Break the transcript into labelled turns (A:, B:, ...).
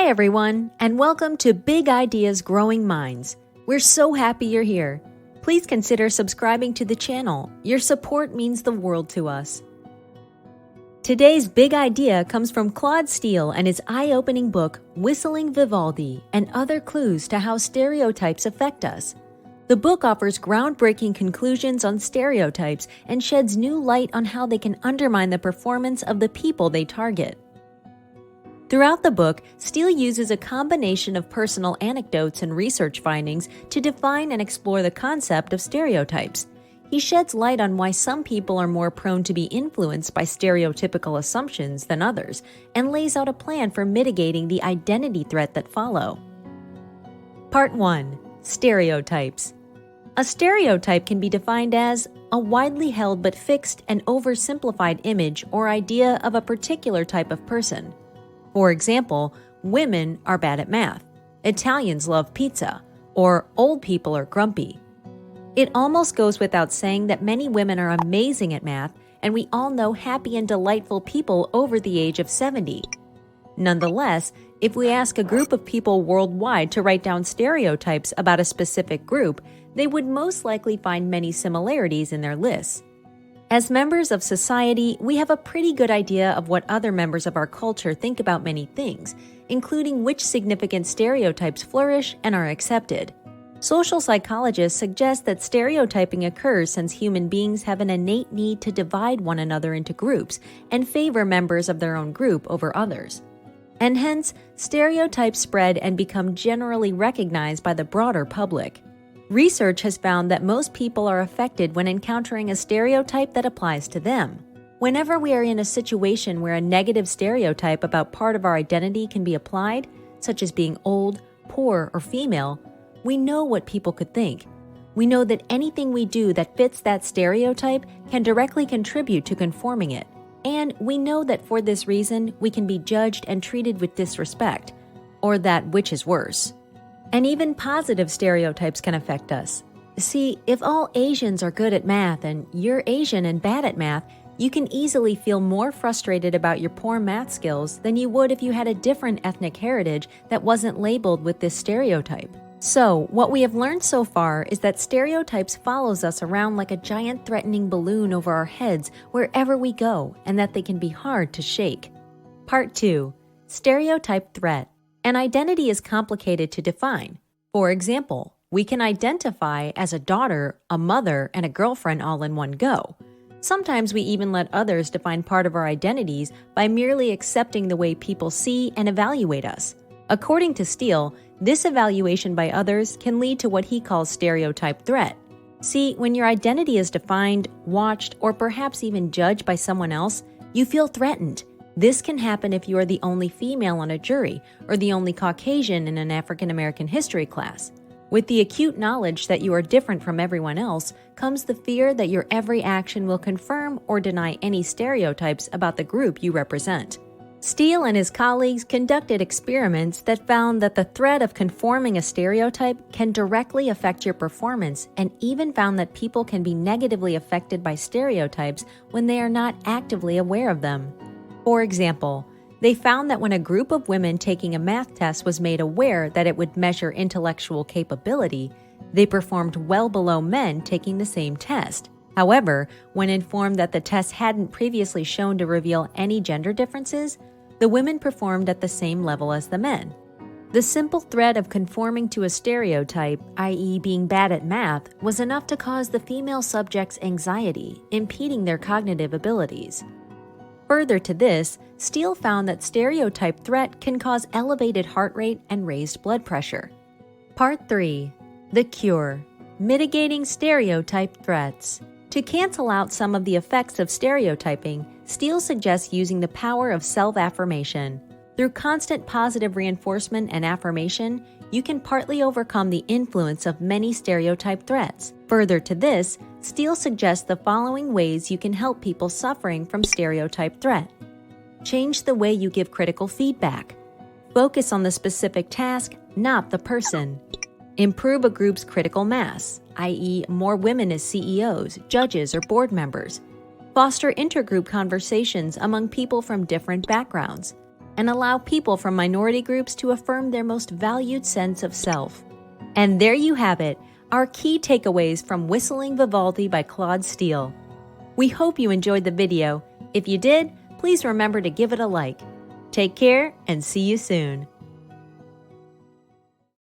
A: Hi everyone, and welcome to Big Ideas Growing Minds. We're so happy you're here. Please consider subscribing to the channel. Your support means the world to us. Today's big idea comes from Claude Steele and his eye-opening book, Whistling Vivaldi, and Other Clues to How Stereotypes Affect Us. The book offers groundbreaking conclusions on stereotypes and sheds new light on how they can undermine the performance of the people they target. Throughout the book, Steele uses a combination of personal anecdotes and research findings to define and explore the concept of stereotypes. He sheds light on why some people are more prone to be influenced by stereotypical assumptions than others, and lays out a plan for mitigating the identity threat that follow. Part 1. Stereotypes. A stereotype can be defined as a widely held but fixed and oversimplified image or idea of a particular type of person. For example, women are bad at math, Italians love pizza, or old people are grumpy. It almost goes without saying that many women are amazing at math, and we all know happy and delightful people over the age of 70. Nonetheless, if we ask a group of people worldwide to write down stereotypes about a specific group, they would most likely find many similarities in their lists. As members of society, we have a pretty good idea of what other members of our culture think about many things, including which significant stereotypes flourish and are accepted. Social psychologists suggest that stereotyping occurs since human beings have an innate need to divide one another into groups and favor members of their own group over others. And hence, stereotypes spread and become generally recognized by the broader public. Research has found that most people are affected when encountering a stereotype that applies to them. Whenever we are in a situation where a negative stereotype about part of our identity can be applied, such as being old, poor, or female, we know what people could think. We know that anything we do that fits that stereotype can directly contribute to conforming it. And we know that for this reason, we can be judged and treated with disrespect, or that which is worse. And even positive stereotypes can affect us. See, if all Asians are good at math and you're Asian and bad at math, you can easily feel more frustrated about your poor math skills than you would if you had a different ethnic heritage that wasn't labeled with this stereotype. So, what we have learned so far is that stereotypes follows us around like a giant threatening balloon over our heads wherever we go, and that they can be hard to shake. Part 2. Stereotype threat. An identity is complicated to define. For example, we can identify as a daughter, a mother, and a girlfriend all in one go. Sometimes we even let others define part of our identities by merely accepting the way people see and evaluate us. According to Steele, this evaluation by others can lead to what he calls stereotype threat. See, when your identity is defined, watched, or perhaps even judged by someone else, you feel threatened. This can happen if you are the only female on a jury or the only Caucasian in an African American history class. With the acute knowledge that you are different from everyone else comes the fear that your every action will confirm or deny any stereotypes about the group you represent. Steele and his colleagues conducted experiments that found that the threat of conforming a stereotype can directly affect your performance, and even found that people can be negatively affected by stereotypes when they are not actively aware of them. For example, they found that when a group of women taking a math test was made aware that it would measure intellectual capability, they performed well below men taking the same test. However, when informed that the test hadn't previously shown to reveal any gender differences, the women performed at the same level as the men. The simple threat of conforming to a stereotype, i.e. being bad at math, was enough to cause the female subjects anxiety, impeding their cognitive abilities. Further to this, Steele found that stereotype threat can cause elevated heart rate and raised blood pressure. Part 3. The Cure. Mitigating stereotype threats. To cancel out some of the effects of stereotyping, Steele suggests using the power of self-affirmation. Through constant positive reinforcement and affirmation, you can partly overcome the influence of many stereotype threats. Further to this, Steele suggests the following ways you can help people suffering from stereotype threat. Change the way you give critical feedback. Focus on the specific task, not the person. Improve a group's critical mass, i.e., more women as CEOs, judges, or board members. Foster intergroup conversations among people from different backgrounds. and allow people from minority groups to affirm their most valued sense of self. And there you have it, our key takeaways from Whistling Vivaldi by Claude Steele. We hope you enjoyed the video. If you did, please remember to give it a like. Take care and see you soon.